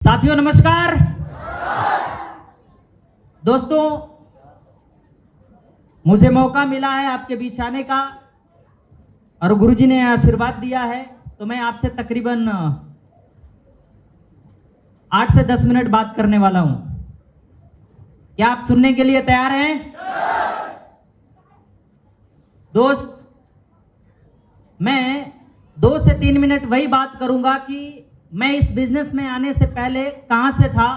साथियों नमस्कार। दोस्तों, मुझे मौका मिला है आपके बीच आने का और गुरुजी ने आशीर्वाद दिया है, तो मैं आपसे तकरीबन 8 से 10 मिनट बात करने वाला हूं। क्या आप सुनने के लिए तैयार हैं? दोस्त, मैं 2 से 3 मिनट वही बात करूंगा कि मैं इस बिजनेस में आने से पहले कहां से था,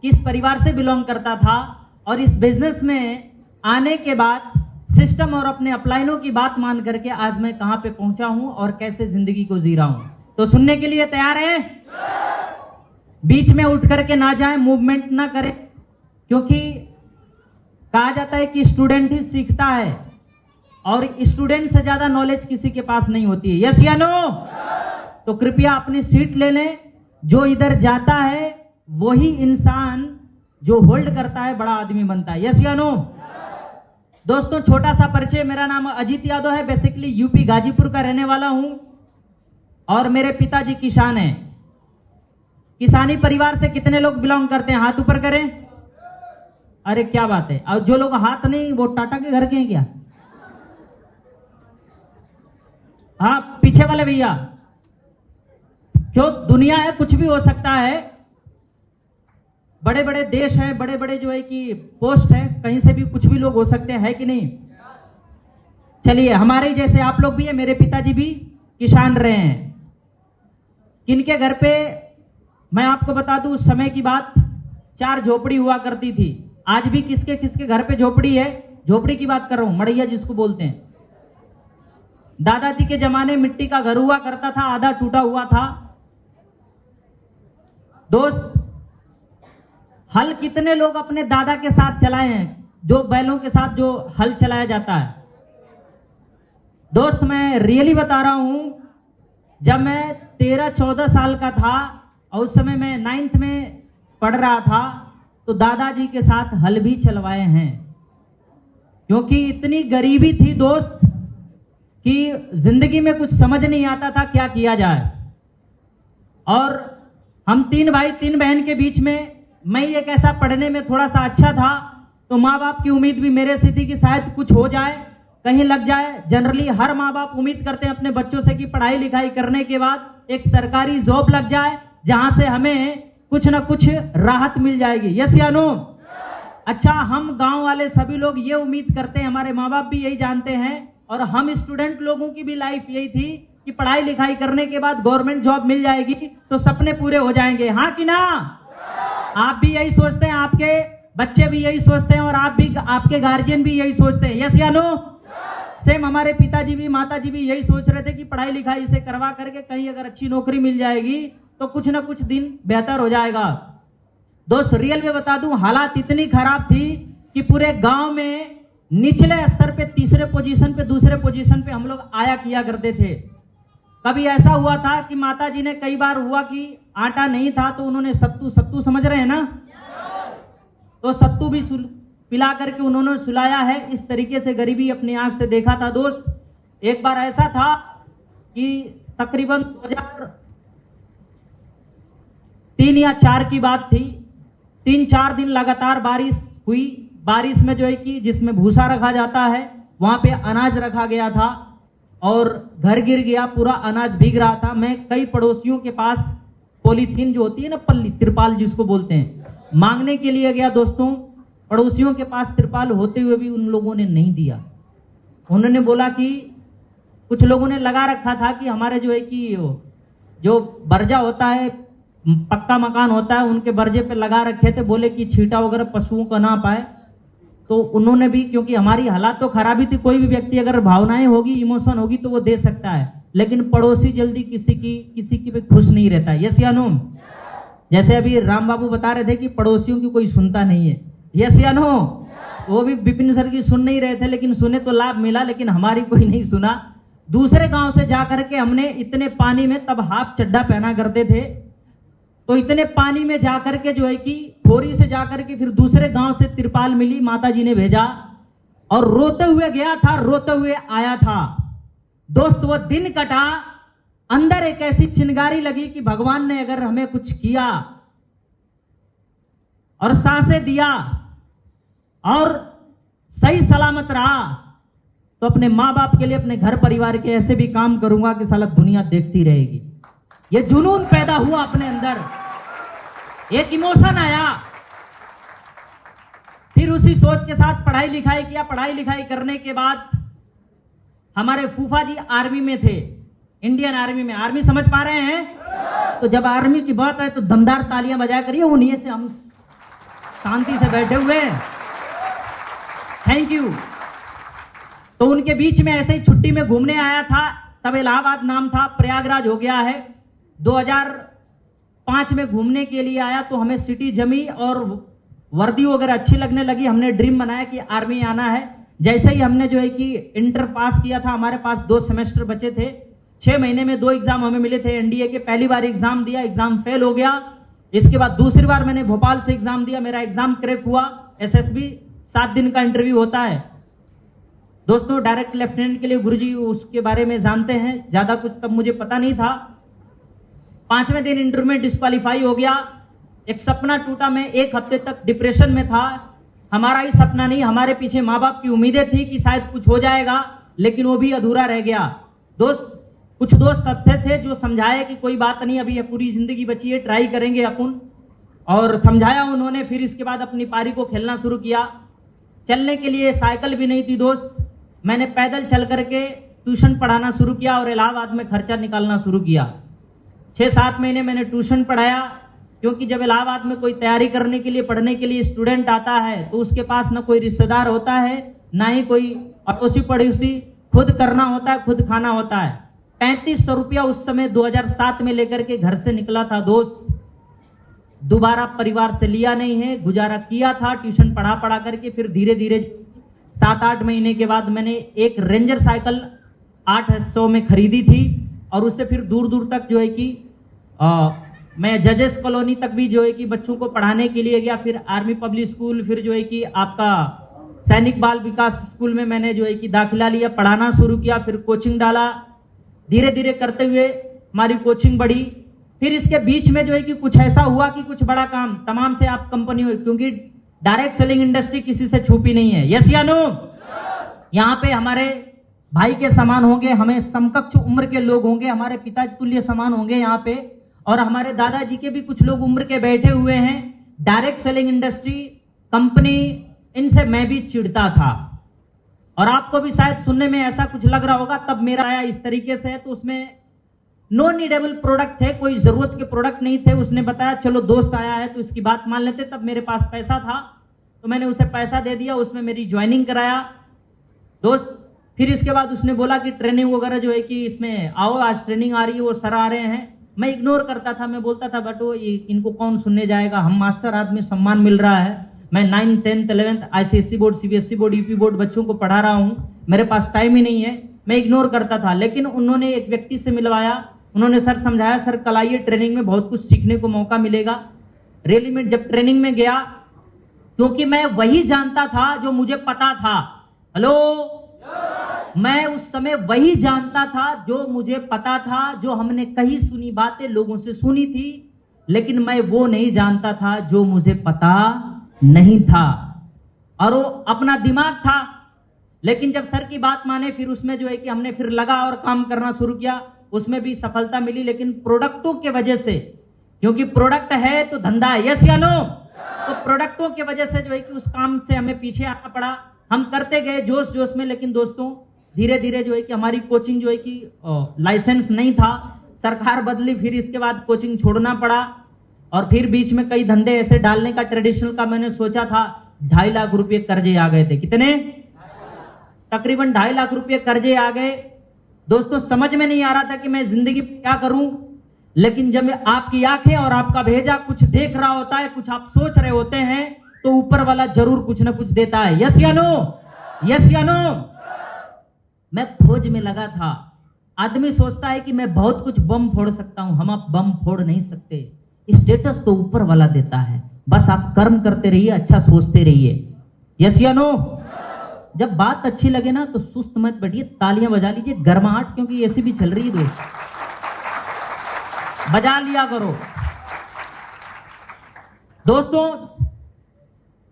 किस परिवार से बिलोंग करता था, और इस बिजनेस में आने के बाद सिस्टम और अपने अपलाइनों की बात मान करके आज मैं कहां पे पहुंचा हूं और कैसे जिंदगी को जी रहा हूं। तो सुनने के लिए तैयार हैं? बीच में उठ करके ना जाएं, मूवमेंट ना करें, क्योंकि कहा जाता है कि स्टूडेंट ही सीखता है और स्टूडेंट से ज्यादा नॉलेज किसी के पास नहीं होती है। यस या नो? तो कृपया अपनी सीट ले लें। जो इधर जाता है वही इंसान जो होल्ड करता है बड़ा आदमी बनता है। यस या नो? दोस्तों, छोटा सा परिचय। मेरा नाम अजीत यादव है। बेसिकली यूपी गाजीपुर का रहने वाला हूं और मेरे पिताजी किसान हैं। किसानी परिवार से कितने लोग बिलोंग करते हैं? हाथ ऊपर करें। अरे क्या बात है। और जो लोग हाथ नहीं, वो टाटा के घर के हैं क्या? हाँ, पीछे वाले भैया। क्यों? दुनिया है, कुछ भी हो सकता है। बड़े बड़े देश हैं, बड़े बड़े जो है कि पोस्ट है, कहीं से भी कुछ भी लोग हो सकते हैं, कि नहीं? चलिए, हमारे जैसे आप लोग भी है। मेरे पिताजी भी किसान रहे हैं। किनके घर पे मैं आपको बता दूं, उस समय की बात, 4 झोपड़ी हुआ करती थी। आज भी किसके किसके घर पे झोपड़ी है? झोपड़ी की बात कर रहा हूं, मड़ैया जिसको बोलते हैं। दादाजी के जमाने मिट्टी का घर हुआ करता था, आधा टूटा हुआ था। दोस्त, हल कितने लोग अपने दादा के साथ चलाए हैं? जो बैलों के साथ जो हल चलाया जाता है। दोस्त, मैं रियली बता रहा हूं, जब मैं 13-14 साल का था और उस समय मैं 9th में पढ़ रहा था, तो दादाजी के साथ हल भी चलवाए हैं। क्योंकि इतनी गरीबी थी दोस्त कि जिंदगी में कुछ समझ नहीं आता था क्या किया जाए। और हम 3 भाई 3 बहन के बीच में मैं एक ऐसा पढ़ने में थोड़ा सा अच्छा था, तो माँ बाप की उम्मीद भी मेरे से थी कि शायद कुछ हो जाए, कहीं लग जाए। जनरली हर माँ बाप उम्मीद करते हैं अपने बच्चों से कि पढ़ाई लिखाई करने के बाद एक सरकारी जॉब लग जाए, जहां से हमें कुछ ना कुछ राहत मिल जाएगी। यस या नो? अच्छा, हम गांव वाले सभी लोग ये उम्मीद करते हैं, हमारे माँ बाप भी यही जानते हैं, और हम स्टूडेंट लोगों की भी लाइफ यही थी कि पढ़ाई लिखाई करने के बाद गवर्नमेंट जॉब मिल जाएगी तो सपने पूरे हो जाएंगे। हाँ कि ना? आप भी यही सोचते हैं, आपके बच्चे भी यही सोचते हैं, और आप भी, आपके गार्जियन भी यही सोचते हैं। यस या नो? सेम हमारे पिताजी भी, माताजी भी यही सोच रहे थे कि पढ़ाई लिखाई से करवा करके कहीं अगर अच्छी नौकरी मिल जाएगी तो कुछ ना कुछ दिन बेहतर हो जाएगा। दोस्त, रियल में बता दूं, हालात इतनी खराब थी कि पूरे गांव में निचले स्तर पे, तीसरे पोजीशन पे, दूसरे पोजीशन पे हम लोग आया किया करते थे। कभी ऐसा हुआ था कि माताजी ने, कई बार हुआ कि आटा नहीं था तो उन्होंने सत्तू समझ रहे हैं ना, तो सत्तू भी पिला करके उन्होंने सुलाया है। इस तरीके से गरीबी अपनी आंख से देखा था। दोस्त, एक बार ऐसा था कि तकरीबन 2003 या 4 की बात थी। 3-4 दिन लगातार बारिश हुई। बारिश में जो है कि जिसमें भूसा रखा जाता है, वहां पे अनाज रखा गया था और घर गिर गया, पूरा अनाज भीग रहा था। मैं कई पड़ोसियों के पास पॉलीथीन जो होती है ना, पल्ली, तिरपाल जिसको बोलते हैं, मांगने के लिए गया। दोस्तों, पड़ोसियों के पास तिरपाल होते हुए भी उन लोगों ने नहीं दिया। उन्होंने बोला कि कुछ लोगों ने लगा रखा था कि हमारे जो है कि जो बर्जा होता है, पक्का मकान होता है, उनके बर्जे पे लगा रखे थे। बोले कि छींटा वगैरह पशुओं का ना पाए। तो उन्होंने भी, क्योंकि हमारी हालात तो खराबी थी, कोई भी व्यक्ति अगर भावनाएं होगी, इमोशन होगी तो वो दे सकता है, लेकिन पड़ोसी जल्दी किसी की भी खुश नहीं रहता। यस या नो? जैसे अभी राम बाबू बता रहे थे कि पड़ोसियों की कोई सुनता नहीं है। यस या नो? वो भी विपिन सर की सुन नहीं रहे थे, लेकिन सुने तो लाभ मिला, लेकिन हमारी कोई नहीं सुना। दूसरे गांव से जाकर के हमने, इतने पानी में, तब हाफ चड्डा पहना करते थे, तो इतने पानी में जाकर के जो है कि खोरी से जाकर के फिर दूसरे गांव से तिरपाल मिली, माताजी ने भेजा और रोते हुए गया था, रोते हुए आया था। दोस्त, वो दिन कटा, अंदर एक ऐसी चिंगारी लगी कि भगवान ने अगर हमें कुछ किया और सांसें दिया और सही सलामत रहा तो अपने माँ बाप के लिए, अपने घर परिवार के ऐसे भी काम करूंगा कि साला दुनिया देखती रहेगी। ये जुनून पैदा हुआ अपने अंदर, एक इमोशन आया। फिर उसी सोच के साथ पढ़ाई लिखाई किया। पढ़ाई लिखाई करने के बाद हमारे फूफा जी आर्मी में थे, इंडियन आर्मी में। आर्मी समझ पा रहे हैं? तो जब आर्मी की बात है तो दमदार तालियां बजाया करिए। उन्हीं से हम शांति से बैठे हुए हैं। Thank you. तो उनके बीच में ऐसे ही छुट्टी में घूमने आया था, तब इलाहाबाद नाम था, प्रयागराज हो गया है। 2005 में घूमने के लिए आया तो हमें सिटी जमी और वर्दी वगैरह अच्छी लगने लगी। हमने ड्रीम बनाया कि आर्मी आना है। जैसे ही हमने जो है कि इंटर पास किया था, हमारे पास 2 सेमेस्टर बचे थे। 6 महीने में 2 एग्जाम हमें मिले थे एनडीए के। पहली बार एग्जाम दिया, एग्जाम फेल हो गया। इसके बाद दूसरी बार मैंने भोपाल से एग्जाम दिया, मेरा एग्जाम क्रैक हुआ। एसएसबी 7 दिन का इंटरव्यू होता है दोस्तों। डायरेक्ट लेफ्टिनेंट के लिए गुरुजी उसके बारे में जानते हैं, ज्यादा कुछ तब मुझे पता नहीं था। 5वें दिन इंटरव्यू में डिस्क्वालीफाई हो गया। एक सपना टूटा। मैं 1 हफ्ते तक डिप्रेशन में था। हमारा ही सपना नहीं, हमारे पीछे माँ बाप की उम्मीदें थी कि शायद कुछ हो जाएगा, लेकिन वो भी अधूरा रह गया। कुछ दोस्त अच्छे थे जो समझाए कि कोई बात नहीं, अभी पूरी जिंदगी बची है, ट्राई करेंगे अपन, और समझाया उन्होंने। फिर इसके बाद अपनी पारी को खेलना शुरू किया। चलने के लिए साइकिल भी नहीं थी दोस्त। मैंने पैदल चल करके ट्यूशन पढ़ाना शुरू किया और इलाहाबाद में खर्चा निकालना शुरू किया। 6-7 महीने मैंने ट्यूशन पढ़ाया, क्योंकि जब इलाहाबाद में कोई तैयारी करने के लिए, पढ़ने के लिए स्टूडेंट आता है तो उसके पास ना कोई रिश्तेदार होता है, ना ही कोई अड़ोसी पड़ोसी। खुद करना होता है, खुद खाना होता है। 3500 रुपया उस समय 2007 में लेकर के घर से निकला था दोस्त। दोबारा परिवार से लिया नहीं है, गुजारा किया था ट्यूशन पढ़ा करके। फिर धीरे धीरे 7-8 महीने के बाद मैंने एक रेंजर साइकिल 800 में खरीदी थी, और उससे फिर दूर दूर तक जो है कि मैं जजेस कॉलोनी तक भी जो है कि बच्चों को पढ़ाने के लिए गया। फिर आर्मी पब्लिक स्कूल, फिर जो है कि आपका सैनिक बाल विकास स्कूल में मैंने जो है कि दाखिला लिया, पढ़ाना शुरू किया। फिर कोचिंग डाला। धीरे धीरे करते हुए हमारी कोचिंग बढ़ी। फिर इसके बीच में जो है कि कुछ ऐसा हुआ कि कुछ बड़ा काम तमाम से आप कंपनी हुई, क्योंकि डायरेक्ट सेलिंग इंडस्ट्री किसी से छुपी नहीं है। यस या नो? यहाँ पे हमारे भाई के समान होंगे, हमें समकक्ष उम्र के लोग होंगे, हमारे पिता तुल्य समान होंगे यहाँ पे, और हमारे दादाजी के भी कुछ लोग उम्र के बैठे हुए हैं। डायरेक्ट सेलिंग इंडस्ट्री कंपनी, इनसे मैं भी चिढ़ता था, और आपको भी शायद सुनने में ऐसा कुछ लग रहा होगा। तब मेरा आया इस तरीके से, तो उसमें नो नीडेबल प्रोडक्ट थे, कोई जरूरत के प्रोडक्ट नहीं थे। उसने बताया चलो दोस्त आया है तो इसकी बात मान लेते। तब मेरे पास पैसा था तो मैंने उसे पैसा दे दिया, उसमें मेरी ज्वाइनिंग कराया दोस्त। फिर इसके बाद उसने बोला कि ट्रेनिंग वगैरह जो है कि इसमें आओ, आज ट्रेनिंग आ रही है, वो सर आ रहे हैं। मैं इग्नोर करता था, मैं बोलता था बटो इनको कौन सुनने जाएगा, हम मास्टर आदमी, सम्मान मिल रहा है। मैं 9th 10th 11th ICSE board, CBSE board, UP board बच्चों को पढ़ा रहा हूँ, मेरे पास टाइम ही नहीं है। मैं इग्नोर करता था। लेकिन उन्होंने एक व्यक्ति से मिलवाया, उन्होंने सर समझाया, सर कल आइए ट्रेनिंग में, बहुत कुछ सीखने को मौका मिलेगा। रियली में जब ट्रेनिंग में गया, क्योंकि मैं वही जानता था जो मुझे पता था। हेलो, मैं उस समय वही जानता था जो मुझे पता था, जो हमने कही सुनी बातें लोगों से सुनी थी, लेकिन मैं वो नहीं जानता था जो मुझे पता नहीं था, और वो अपना दिमाग था। लेकिन जब सर की बात माने, फिर उसमें जो है कि हमने फिर लगा और काम करना शुरू किया, उसमें भी सफलता मिली, लेकिन प्रोडक्टों के वजह से, क्योंकि प्रोडक्ट है तो धंधा है। यस या नो? तो प्रोडक्टों के वजह से जो है कि उस काम से हमें पीछे आना पड़ा। हम करते गए जोश जोश में, लेकिन दोस्तों धीरे धीरे जो है कि हमारी कोचिंग जो है कि लाइसेंस नहीं था, सरकार बदली, फिर इसके बाद कोचिंग छोड़ना पड़ा। और फिर बीच में कई धंधे ऐसे डालने का ट्रेडिशनल का मैंने सोचा था। 2.5 लाख रुपए कर्जे आ गए थे। कितने? तकरीबन 2.5 लाख रुपए कर्जे आ गए दोस्तों। समझ में नहीं आ रहा था कि मैं जिंदगी क्या करूं, लेकिन जब आपकी आंखें और आपका भेजा कुछ देख रहा होता है, कुछ आप सोच रहे होते हैं, तो ऊपर वाला जरूर कुछ ना कुछ देता है। यस या नो? यस या नो? मैं खोज में लगा था। आदमी सोचता है कि मैं बहुत कुछ बम फोड़ सकता हूं, हम आप बम फोड़ नहीं सकते। स्टेटस तो ऊपर वाला देता है, बस आप कर्म करते रहिए, अच्छा सोचते रहिए। यस या नो? जब बात अच्छी लगे ना तो सुस्त मत बैठिए, तालियां बजा लीजिए, गर्माहट, क्योंकि ऐसी भी चल रही है दोस्त, बजा लिया करो। दोस्तों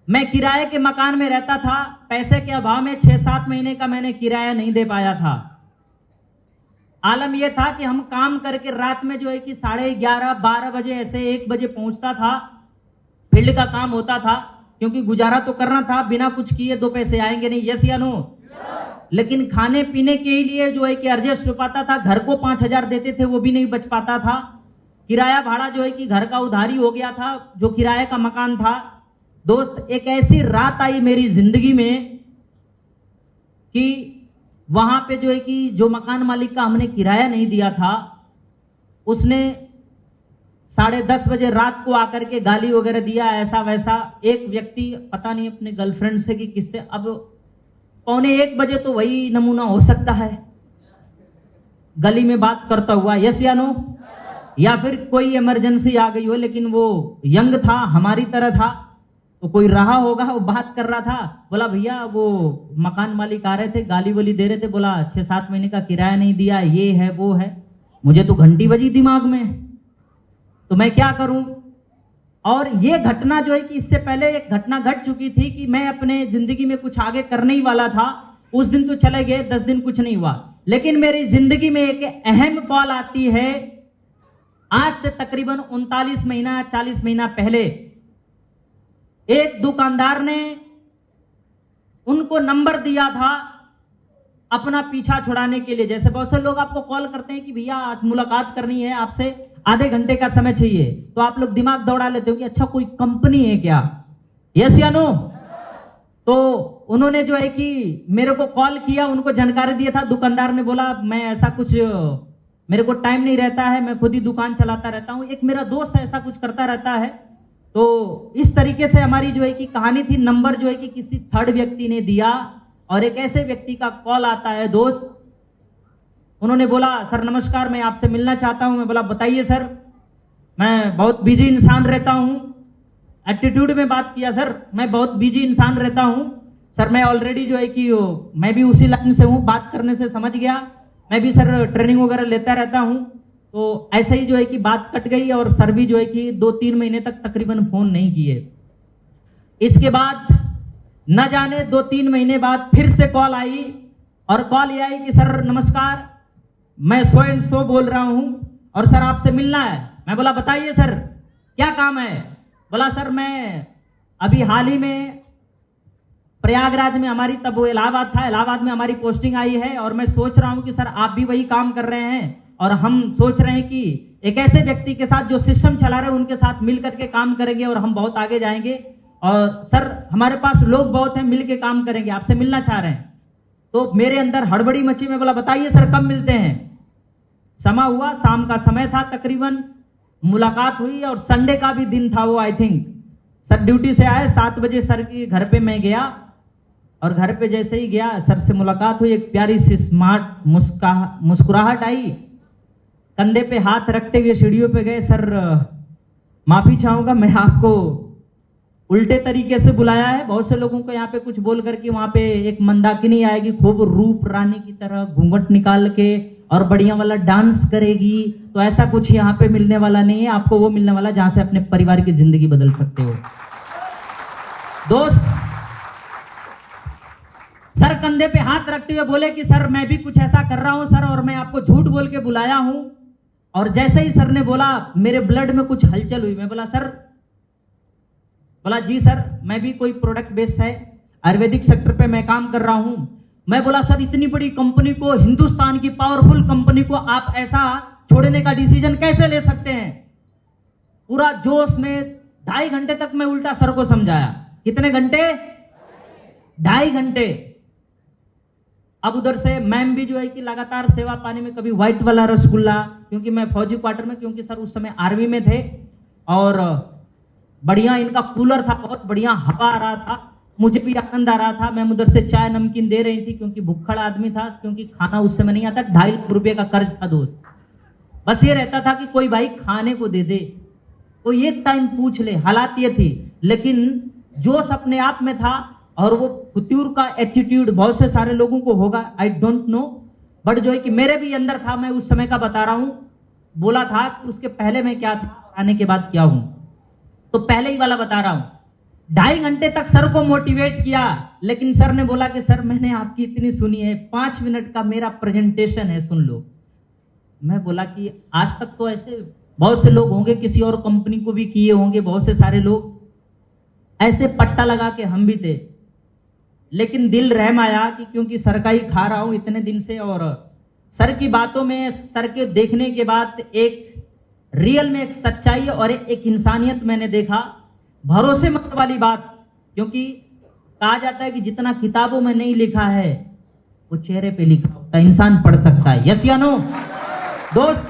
मैं किराए के मकान में रहता था, पैसे के अभाव में 6-7 महीने का मैंने किराया नहीं दे पाया था। आलम यह था कि हम काम करके रात में जो है कि 11:30-12 बजे ऐसे 1 बजे पहुंचता था। फील्ड का काम होता था, क्योंकि गुजारा तो करना था, बिना कुछ किए 2 पैसे आएंगे नहीं, यस या नो। लेकिन खाने पीने के लिए जो है कि एडजस्ट हो पाता था। घर को 5,000 देते थे, वो भी नहीं बच पाता था। किराया भाड़ा जो है कि घर का उधारी हो गया था, जो किराए का मकान था। दोस्त, एक ऐसी रात आई मेरी जिंदगी में कि वहां पे जो है कि जो मकान मालिक का हमने किराया नहीं दिया था, उसने 10:30 बजे रात को आकर के गाली वगैरह दिया, ऐसा वैसा। एक व्यक्ति पता नहीं अपने गर्लफ्रेंड से कि किससे, अब 1:45 बजे तो वही नमूना हो सकता है, गली में बात करता हुआ, यस या नो। या फिर कोई इमरजेंसी आ गई हो, लेकिन वो यंग था, हमारी तरह था, तो कोई रहा होगा, वो बात कर रहा था। बोला भैया वो मकान मालिक आ रहे थे, गाली वाली दे रहे थे, बोला 6-7 महीने का किराया नहीं दिया, ये है वो है। मुझे तो घंटी बजी दिमाग में, तो मैं क्या करूं। और ये घटना जो है कि इससे पहले एक घटना घट चुकी थी कि मैं अपने जिंदगी में कुछ आगे करने ही वाला था। उस दिन तो चले गए, 10 दिन कुछ नहीं हुआ, लेकिन मेरी जिंदगी में एक अहम कॉल आती है। आज से तकरीबन 39 महीना 40 महीना पहले एक दुकानदार ने उनको नंबर दिया था अपना पीछा छुड़ाने के लिए। जैसे बहुत से लोग आपको कॉल करते हैं कि भैया आज मुलाकात करनी है आपसे, आधे घंटे का समय चाहिए, तो आप लोग दिमाग दौड़ा लेते हो कि अच्छा कोई कंपनी है क्या, यस या नो। तो उन्होंने जो है कि मेरे को कॉल किया, उनको जानकारी दिया था। दुकानदार ने बोला मैं ऐसा कुछ, मेरे को टाइम नहीं रहता है, मैं खुद ही दुकान चलाता रहता हूं, एक मेरा दोस्त ऐसा कुछ करता रहता है। तो इस तरीके से हमारी जो है कि कहानी थी। नंबर जो है कि किसी थर्ड व्यक्ति ने दिया और एक ऐसे व्यक्ति का कॉल आता है, दोस्त। उन्होंने बोला सर नमस्कार, मैं आपसे मिलना चाहता हूं। मैं बोला बताइए सर, मैं बहुत बिजी इंसान रहता हूं। एटीट्यूड में बात किया, सर मैं बहुत बिजी इंसान रहता हूं सर, मैं ऑलरेडी जो है कि मैं भी उसी लाइन से हूं, बात करने से समझ गया, मैं भी सर ट्रेनिंग वगैरह लेता रहता हूं। तो ऐसे ही जो है कि बात कट गई और सर भी जो है कि 2-3 महीने तक तकरीबन फोन नहीं किए। इसके बाद न जाने 2-3 महीने बाद फिर से कॉल आई, और कॉल ये आई कि सर नमस्कार, मैं सो एंड सो बोल रहा हूं और सर आपसे मिलना है। मैं बोला बताइए सर क्या काम है। बोला सर मैं अभी हाल ही में प्रयागराज में, हमारी तब वो इलाहाबाद था, इलाहाबाद में हमारी पोस्टिंग आई है और मैं सोच रहा हूं कि सर आप भी वही काम कर रहे हैं और हम सोच रहे हैं कि एक ऐसे व्यक्ति के साथ जो सिस्टम चला रहे हैं उनके साथ मिल करके काम करेंगे और हम बहुत आगे जाएंगे, और सर हमारे पास लोग बहुत हैं, मिल के काम करेंगे, आपसे मिलना चाह रहे हैं। तो मेरे अंदर हड़बड़ी मची। मैं बोला बताइए सर कब मिलते हैं। समय हुआ, शाम का समय था तकरीबन, मुलाकात हुई और संडे का भी दिन था वो, आई थिंक। सर ड्यूटी से आए, 7 बजे सर के घर पे मैं गया और घर पे जैसे ही गया सर से मुलाकात हुई। एक प्यारी सी स्मार्ट मुस्कुराहट आई, कंधे पे हाथ रखते हुए सीढ़ियों पे गए। सर माफी चाहूंगा, मैं आपको उल्टे तरीके से बुलाया है। बहुत से लोगों को यहाँ पे कुछ बोल करके वहां पे एक मंदाकिनी आएगी, खूब रूप रानी की तरह घूंघट निकाल के और बढ़िया वाला डांस करेगी, तो ऐसा कुछ यहाँ पे मिलने वाला नहीं है। आपको वो मिलने वाला जहां से अपने परिवार की जिंदगी बदल सकते हो। दोस्त, सर कंधे पे हाथ रखते हुए बोले कि सर मैं भी कुछ ऐसा कर रहा हूं सर, और मैं आपको झूठ बोल के बुलाया हूं। और जैसे ही सर ने बोला मेरे ब्लड में कुछ हलचल हुई। मैं बोला सर, बोला जी सर, मैं भी कोई प्रोडक्ट बेस्ड है, आयुर्वेदिक सेक्टर पे मैं काम कर रहा हूं। मैं बोला सर इतनी बड़ी कंपनी को, हिंदुस्तान की पावरफुल कंपनी को आप ऐसा छोड़ने का डिसीजन कैसे ले सकते हैं। पूरा जोश में 2.5 घंटे तक मैं उल्टा सर को समझाया। कितने घंटे? 2.5 घंटे। अब उधर से मैम भी जो है कि लगातार सेवा पानी में, कभी व्हाइट वाला रसगुल्ला, क्योंकि मैं फौजी क्वार्टर में, क्योंकि सर उस समय आर्मी में थे, और बढ़िया इनका कूलर था, बहुत बढ़िया हवा आ रहा था, मुझे भी आनंद आ रहा था। मैं उधर से चाय नमकीन दे रही थी, क्योंकि भुक्खड़ आदमी था, क्योंकि खाना उस समय नहीं आता। 2.5 लाख रुपए का कर्ज था दोस्त। बस ये रहता था कि कोई भाई खाने को दे दे, कोई एक टाइम पूछ ले। हालात ये थी, लेकिन जोश अपने आप में था, और वो फुतूर का एटीट्यूड बहुत से सारे लोगों को होगा, आई डोंट नो, बट जो है कि मेरे भी अंदर था। मैं उस समय का बता रहा हूं। बोला था कि उसके पहले मैं क्या था, आने के बाद क्या हूं। तो पहले ही वाला बता रहा हूं। 2.5 घंटे तक सर को मोटिवेट किया, लेकिन सर ने बोला कि सर मैंने आपकी इतनी सुनी है, 5 मिनट का मेरा प्रेजेंटेशन है, सुन लो। मैं बोला कि आज तक तो ऐसे बहुत से लोग होंगे, किसी और कंपनी को भी किए होंगे, बहुत से सारे लोग ऐसे पट्टा लगा के हम भी थे, लेकिन दिल रहम आया कि क्योंकि सर का ही खा रहा हूं इतने दिन से, और सर की बातों में, सर के देखने के बाद एक रियल में एक सच्चाई और एक इंसानियत मैंने देखा, भरोसेमंद वाली बात। क्योंकि कहा जाता है कि जितना किताबों में नहीं लिखा है वो चेहरे पे लिखा होता है, इंसान पढ़ सकता है। यस या नो दोस्त?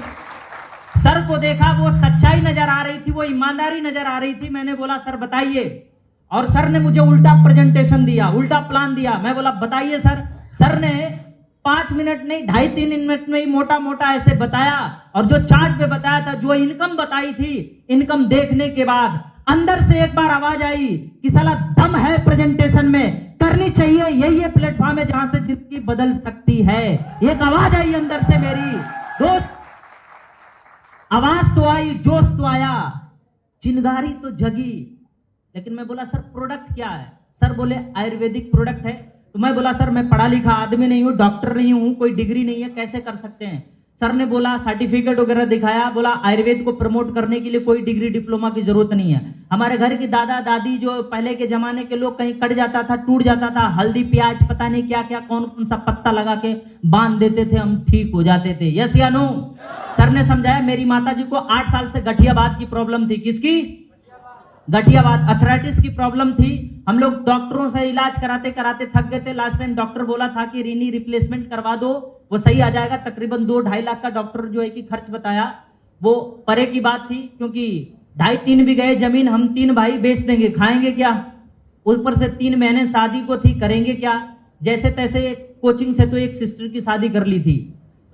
सर को देखा, वो सच्चाई नजर आ रही थी, वो ईमानदारी नजर आ रही थी। मैंने बोला सर बताइए, और सर ने मुझे उल्टा प्रेजेंटेशन दिया, उल्टा प्लान दिया। मैं बोला बताइए सर। सर ने 5 मिनट नहीं, 2.5-3 मिनट में ही मोटा मोटा ऐसे बताया, और जो चार्ट पे बताया था, जो इनकम बताई थी, इनकम देखने के बाद अंदर से एक बार आवाज आई कि साला दम है प्रेजेंटेशन में, करनी चाहिए, यही प्लेटफॉर्म है जहां से जिंदगी बदल सकती है। एक आवाज आई अंदर से मेरी दोस्त, आवाज तो आई, जोश तो आया, चिंगारी तो जगी। लेकिन मैं बोला सर प्रोडक्ट क्या है? सर बोले आयुर्वेदिक प्रोडक्ट है। तो मैं बोला सर मैं पढ़ा लिखा आदमी नहीं हूं, डॉक्टर नहीं हूं, कोई डिग्री नहीं है, कैसे कर सकते हैं? सर ने बोला सर्टिफिकेट वगैरह दिखाया, बोला आयुर्वेद को प्रमोट करने के लिए कोई डिग्री डिप्लोमा की जरूरत नहीं है। हमारे घर की दादा दादी, जो पहले के जमाने के लोग, कहीं कट जाता था, टूट जाता था, हल्दी प्याज पता नहीं क्या क्या कौन कौन सा पत्ता लगा के बांध देते थे, हम ठीक हो जाते थे। यस या नो? सर ने समझाया। मेरी माता जी को 8 साल से गठियाबात की प्रॉब्लम थी। किसकी? गठियाबात, अर्थराइटिस की प्रॉब्लम थी। हम लोग डॉक्टरों से इलाज कराते कराते थक गए थे। लास्ट टाइम डॉक्टर बोला था कि रीनी रिप्लेसमेंट करवा दो, वो सही आ जाएगा। तकरीबन 2-2.5 लाख का डॉक्टर जो है कि खर्च बताया, वो परे की बात थी, क्योंकि 2.5-3 बीघे जमीन हम 3 भाई बेच देंगे, खाएंगे क्या? ऊपर से 3 महीने शादी को थी, करेंगे क्या? जैसे तैसे कोचिंग से तो एक सिस्टर की शादी कर ली थी।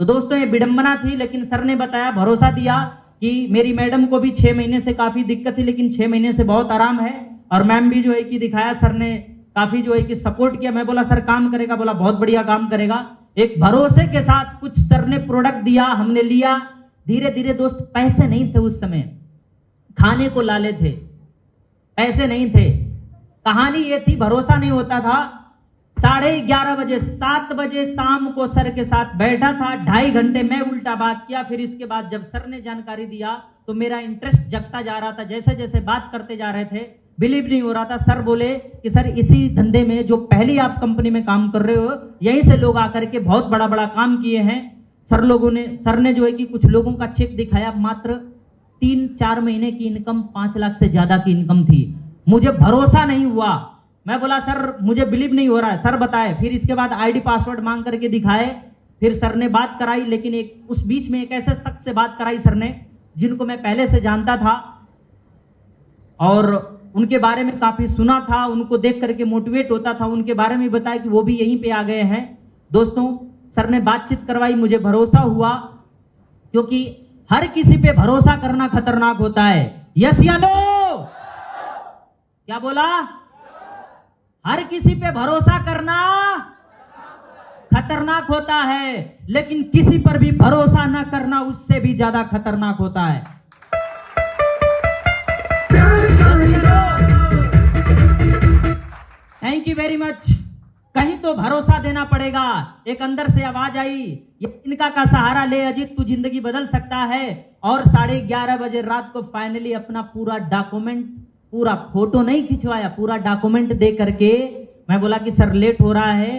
तो दोस्तों ये विडंबना थी, लेकिन सर ने बताया, भरोसा दिया कि मेरी मैडम को भी 6 महीने से काफी दिक्कत थी, लेकिन 6 महीने से बहुत आराम है। और मैम भी जो है कि दिखाया, सर ने काफी जो है कि सपोर्ट किया। मैं बोला सर काम करेगा? बोला बहुत बढ़िया काम करेगा। एक भरोसे के साथ कुछ सर ने प्रोडक्ट दिया, हमने लिया। धीरे धीरे दोस्त, पैसे नहीं थे उस समय, खाने को लाले थे, पैसे नहीं थे। कहानी ये थी, भरोसा नहीं होता था। 11:30 बजे, 7 बजे शाम को सर के साथ बैठा था, 2.5 घंटे मैं उल्टा बात किया। फिर इसके बाद जब सर ने जानकारी दिया तो मेरा इंटरेस्ट जगता जा रहा था। जैसे जैसे बात करते जा रहे थे, बिलीव नहीं हो रहा था। सर बोले कि सर इसी धंधे में जो पहली आप कंपनी में काम कर रहे हो, यहीं से लोग आकर के बहुत बड़ा बड़ा काम किए हैं। सर ने जो है कि कुछ लोगों का चेक दिखाया, मात्र 3-4 महीने की इनकम 5 लाख से ज्यादा की इनकम थी। मुझे भरोसा नहीं हुआ। मैं बोला सर मुझे बिलीव नहीं हो रहा है। सर बताए। फिर इसके बाद आईडी पासवर्ड मांग करके दिखाए। फिर सर ने बात कराई, लेकिन एक उस बीच में एक ऐसे शख्स से बात कराई सर ने, जिनको मैं पहले से जानता था और उनके बारे में काफी सुना था, उनको देख करके मोटिवेट होता था। उनके बारे में बताया कि वो भी यहीं पे आ गए हैं। दोस्तों, सर ने बातचीत करवाई, मुझे भरोसा हुआ, क्योंकि हर किसी पे भरोसा करना खतरनाक होता है। यस या नो? क्या बोला? हर किसी पे भरोसा करना खतरनाक होता है, लेकिन किसी पर भी भरोसा न करना उससे भी ज्यादा खतरनाक होता है। Thank you very much. कहीं तो भरोसा देना पड़ेगा। एक अंदर से आवाज आई, ये इनका का सहारा ले अजीत, तू जिंदगी बदल सकता है। और 11:30 बजे रात को फाइनली अपना पूरा डॉक्यूमेंट, पूरा फोटो नहीं खिंचवाया, पूरा डॉक्यूमेंट दे करके मैं बोला कि सर लेट हो रहा है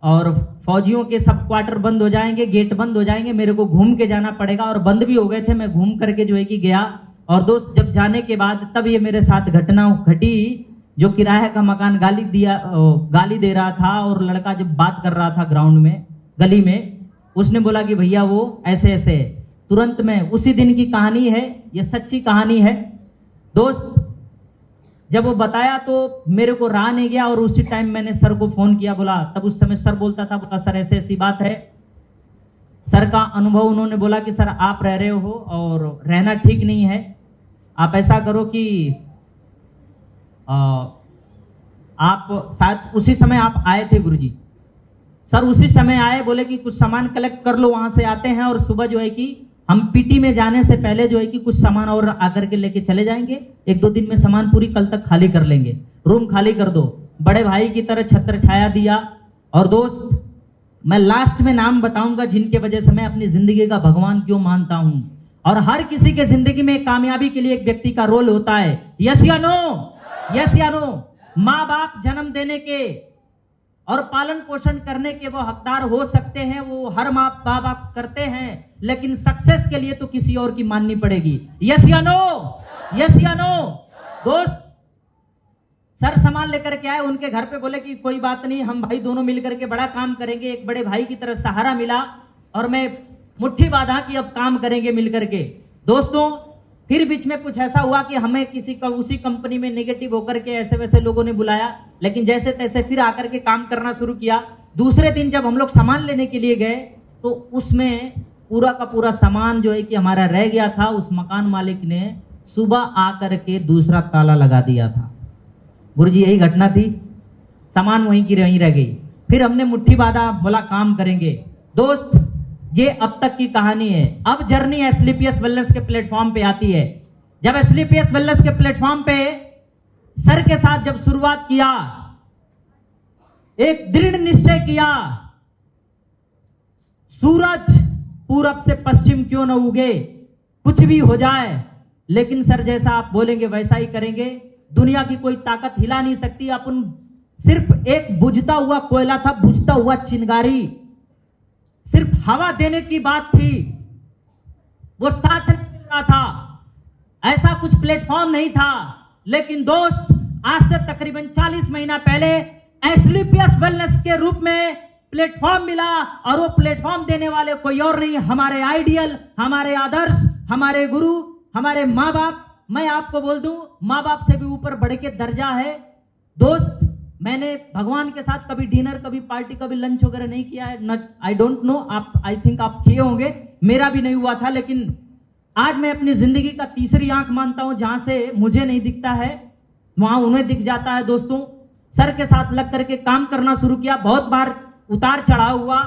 और फौजियों के सब क्वार्टर बंद हो जाएंगे, गेट बंद हो जाएंगे, मेरे को घूम के जाना पड़ेगा। और बंद भी हो गए थे। मैं घूम करके जो है कि गया। और दोस्त, जब जाने के बाद तब ये मेरे साथ घटना घटी। जो किराए का मकान गाली दे रहा था, और लड़का जब बात कर रहा था ग्राउंड में, गली में, उसने बोला कि भैया वो ऐसे ऐसे। तुरंत में उसी दिन की कहानी है, ये सच्ची कहानी है दोस्त। जब वो बताया तो मेरे को रहा नहीं गया, और उसी टाइम मैंने सर को फोन किया। बोला, तब उस समय सर बोलता था, बोला सर ऐसे ऐसी बात है। सर का अनुभव उन्होंने बोला कि सर आप रह रहे हो और रहना ठीक नहीं है। आप ऐसा करो कि आप शायद उसी समय आप आए थे गुरुजी। सर उसी समय आए, बोले कि कुछ सामान कलेक्ट कर लो, वहां से आते हैं और सुबह जो है कि हम पीटी में जाने से पहले जो है कि कुछ सामान और आकर के लेके चले जाएंगे। 1-2 दिन में सामान पूरी कल तक खाली कर लेंगे। रूम खाली कर दो। बड़े भाई की तरह छत्र छाया दिया। और दोस्त, मैं लास्ट में नाम बताऊंगा जिनके वजह से मैं अपनी जिंदगी का भगवान क्यों मानता हूं। और हर किसी के जिंदगी में कामयाबी के लिए एक व्यक्ति का रोल होता है। यस या नो? यस या नो? माँ बाप जन्म देने के और पालन पोषण करने के वो हकदार हो सकते हैं, वो हर माँ बाप करते हैं, लेकिन सक्सेस के लिए तो किसी और की माननी पड़ेगी। यस या नो? यस या नो? दोस्त, सर सामान लेकर के आए, उनके घर पे बोले कि कोई बात नहीं, हम भाई दोनों मिलकर के बड़ा काम करेंगे। एक बड़े भाई की तरह सहारा मिला और मैं मुट्ठी बांधा कि अब काम करेंगे मिलकर के। दोस्तों, फिर बीच में कुछ ऐसा हुआ कि हमें उसी कंपनी में नेगेटिव होकर के ऐसे वैसे लोगों ने बुलाया, लेकिन जैसे तैसे फिर आकर के काम करना शुरू किया। दूसरे दिन जब हम लोग सामान लेने के लिए गए तो उसमें पूरा का पूरा सामान जो है कि हमारा रह गया था। उस मकान मालिक ने सुबह आकर के दूसरा ताला लगा दिया था। गुरुजी, यही घटना थी, सामान वहीं की वहीं रह गई। फिर हमने मुट्ठी बांधा, बोला काम करेंगे। दोस्त, ये अब तक की कहानी है। अब जर्नी एसलीपीएस वेलनेस के प्लेटफॉर्म पे आती है। जब एसलीपीएस वेलनेस के प्लेटफॉर्म पे सर के साथ जब शुरुआत किया, एक दृढ़ निश्चय किया, सूरज पूरब से पश्चिम क्यों न उगे, कुछ भी हो जाए, लेकिन सर जैसा आप बोलेंगे वैसा ही करेंगे। दुनिया की कोई ताकत हिला नहीं सकती। अपन सिर्फ एक बुझता हुआ कोयला था, बुझता हुआ चिंगारी, सिर्फ हवा देने की बात थी, वो साथ नहीं मिल रहा था, ऐसा कुछ प्लेटफॉर्म नहीं था। लेकिन दोस्त, आज से तकरीबन 40 महीना पहले एसलीपीएस वेलनेस के रूप में प्लेटफॉर्म मिला, और वो प्लेटफॉर्म देने वाले कोई और नहीं, हमारे आइडियल, हमारे आदर्श, हमारे गुरु, हमारे माँ बाप। मैं आपको बोल दूं, माँ बाप से भी ऊपर बढ़ के दर्जा है। दोस्त, मैंने भगवान के साथ कभी डिनर, कभी पार्टी, कभी लंच वगैरह नहीं किया है। आई डोंट नो, आप आई थिंक आप किए होंगे, मेरा भी नहीं हुआ था। लेकिन आज मैं अपनी जिंदगी का तीसरी आंख मानता हूं, जहां से मुझे नहीं दिखता है वहां उन्हें दिख जाता है। दोस्तों, सर के साथ लग करके काम करना शुरू किया। बहुत बार उतार चढ़ाव हुआ।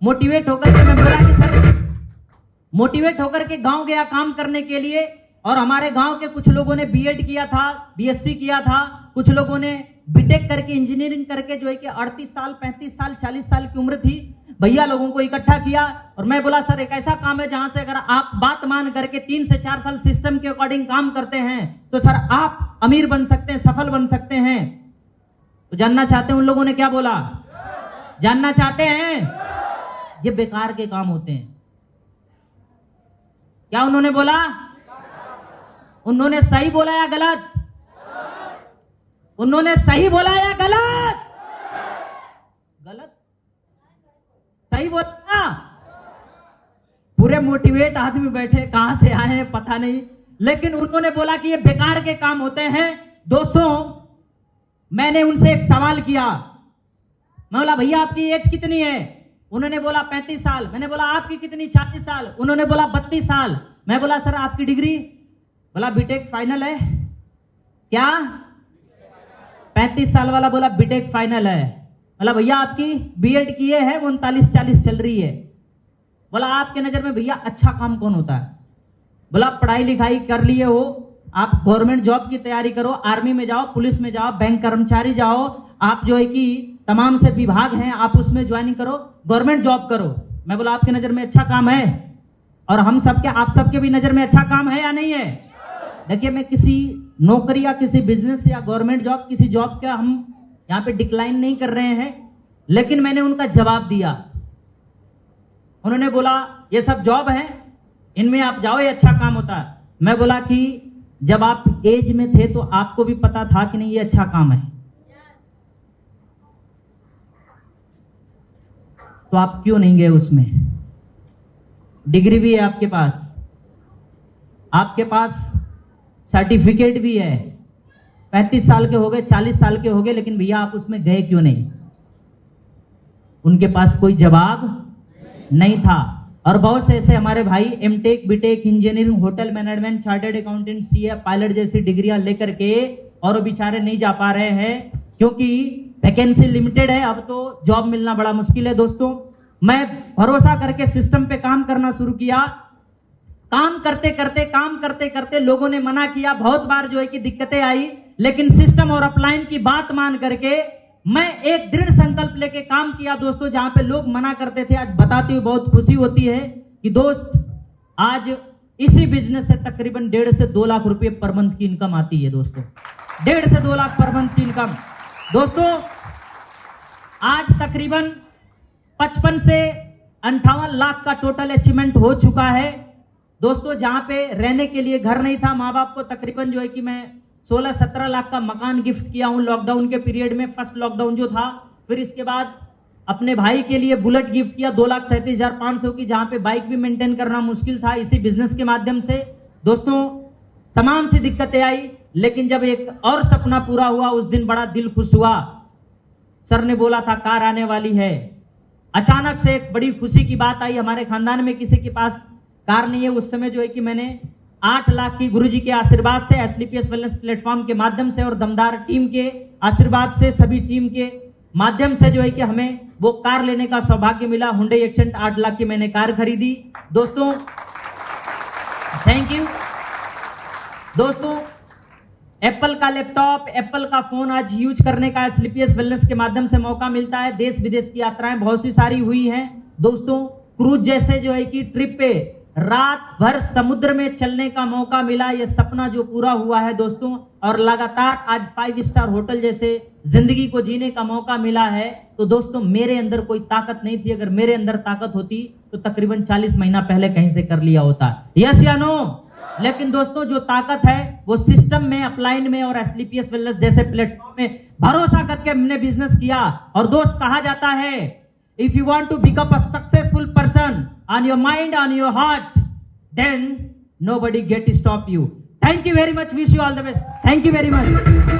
मोटिवेट होकर के मैं बोला कि सर, मोटिवेट होकर के गांव गया काम करने के लिए, और हमारे गांव के कुछ लोगों ने बीएड किया था, बीएससी किया था, कुछ लोगों ने बीटेक करके इंजीनियरिंग करके जो है कि 38 साल, 35 साल, 40 साल की उम्र थी, भैया लोगों को इकट्ठा किया। और मैं बोला सर, एक ऐसा काम है जहां से अगर आप बात मान करके 3 से 4 साल सिस्टम के अकॉर्डिंग काम करते हैं तो सर आप अमीर बन सकते हैं, सफल बन सकते हैं। तो जानना चाहते हैं उन लोगों ने क्या बोला? जानना चाहते हैं? ये बेकार के काम होते हैं। क्या उन्होंने बोला? उन्होंने सही बोला या गलत? उन्होंने सही बोला या गलत? गलत? सही बोला। पूरे मोटिवेट आदमी बैठे, कहां से आए हैं पता नहीं, लेकिन उन्होंने बोला कि ये बेकार के काम होते हैं। दोस्तों, मैंने उनसे एक सवाल किया। मैं बोला भैया आपकी एज कितनी है? उन्होंने बोला 35 साल। मैंने बोला आपकी कितनी? 36 साल। उन्होंने बोला 32 साल। मैं बोला सर आपकी डिग्री? बोला बीटेक फाइनल है। क्या? 35 साल वाला बोला बीटेक फाइनल है। बोला भैया आपकी बीएड किए है, 39-40 चल रही है। बोला आपके नजर में भैया अच्छा काम कौन होता है? बोला पढ़ाई लिखाई कर लिए हो, आप गवर्नमेंट जॉब की तैयारी करो, आर्मी में जाओ, पुलिस में जाओ, बैंक कर्मचारी जाओ, आप जो है कि तमाम से विभाग हैं, आप उसमें ज्वाइनिंग करो, गवर्नमेंट जॉब करो। मैं बोला आपकी नजर में अच्छा काम है? और हम सबके, आप सबके भी नजर में अच्छा काम है या नहीं है? देखिए, मैं किसी नौकरी या किसी बिजनेस या गवर्नमेंट जॉब, किसी जॉब का हम यहां पे डिक्लाइन नहीं कर रहे हैं, लेकिन मैंने उनका जवाब दिया। उन्होंने बोला ये सब जॉब है, इनमें आप जाओ, ये अच्छा काम होता है। मैं बोला कि जब आप एज में थे तो आपको भी पता था कि नहीं ये अच्छा काम है, तो आप क्यों नहीं गए उसमें? डिग्री भी है आपके पास सर्टिफिकेट भी है, 35 साल के हो गए, 40 साल के हो गए, लेकिन भैया आप उसमें गए क्यों नहीं? उनके पास कोई जवाब नहीं था। और बहुत से ऐसे हमारे भाई MTech, BTech, engineering, hotel management, chartered accountant, CA, pilot जैसी डिग्रियां लेकर के और बेचारे नहीं जा पा रहे हैं, क्योंकि वैकेंसी लिमिटेड है। अब तो जॉब मिलना बड़ा मुश्किल है। दोस्तों, मैं भरोसा करके सिस्टम पे काम करना शुरू किया। काम करते करते लोगों ने मना किया, बहुत बार जो है कि दिक्कतें आई, लेकिन सिस्टम और अपलाइन की बात मान करके मैं एक दृढ़ संकल्प लेके काम किया दोस्तों। जहां पे लोग मना करते थे, आज बताते हुए बहुत खुशी होती है कि दोस्त आज इसी बिजनेस से तकरीबन 1.5 से 2 लाख रुपए पर मंथ की इनकम आती है दोस्तों। 1.5 से 2 लाख पर मंथ की इनकम दोस्तों। आज तकरीबन 55 से 58 लाख का टोटल अचीवमेंट हो चुका है दोस्तों। जहां पे रहने के लिए घर नहीं था, माँ बाप को तकरीबन जो है कि मैं 16-17 लाख का मकान गिफ्ट किया हूं लॉकडाउन के पीरियड में, फर्स्ट लॉकडाउन जो था। फिर इसके बाद अपने भाई के लिए बुलेट गिफ्ट किया 2,37,500 की, जहां पे बाइक भी मेंटेन करना मुश्किल था इसी बिजनेस के माध्यम से दोस्तों। तमाम सी दिक्कतें आई, लेकिन जब एक और सपना पूरा हुआ उस दिन बड़ा दिल खुश हुआ। सर ने बोला था कार आने वाली है, अचानक से एक बड़ी खुशी की बात आई। हमारे खानदान में किसी के पास कार नहीं है। उस समय जो है कि मैंने 8 लाख की गुरुजी के आशीर्वाद से, एसलीपीएस वेलनेस प्लेटफॉर्म के माध्यम से और दमदार टीम के आशीर्वाद से, सभी टीम के माध्यम से जो है कि हमें वो कार लेने का सौभाग्य मिला। हुंडई एक्सेंट 8 लाख की मैंने कार खरीदी दोस्तों। थैंक यू दोस्तों। एप्पल का लैपटॉप, एप्पल का फोन आज यूज करने का एसलीपीएस वेलनेस के माध्यम से मौका मिलता है। देश विदेश की यात्राएं बहुत सी सारी हुई हैं दोस्तों। क्रूज जैसे जो है कि ट्रिप पे रात भर समुद्र में चलने का मौका मिला, यह सपना जो पूरा हुआ है दोस्तों। और लगातार आज 5 स्टार होटल जैसे जिंदगी को जीने का मौका मिला है। तो दोस्तों मेरे अंदर कोई ताकत नहीं थी, अगर मेरे अंदर ताकत होती तो तकरीबन 40 महीना पहले कहीं से कर लिया होता। यस या नो? लेकिन दोस्तों जो ताकत है वो सिस्टम में, अपलाइन में और एसलीपीएस वेलनेस जैसे प्लेटफॉर्म में भरोसा करके हमने बिजनेस किया। और दोस्त कहा जाता है, if you want to become a successful person on your mind, on your heart, then nobody get to stop you. Thank you very much. Wish you all the best. Thank you very much.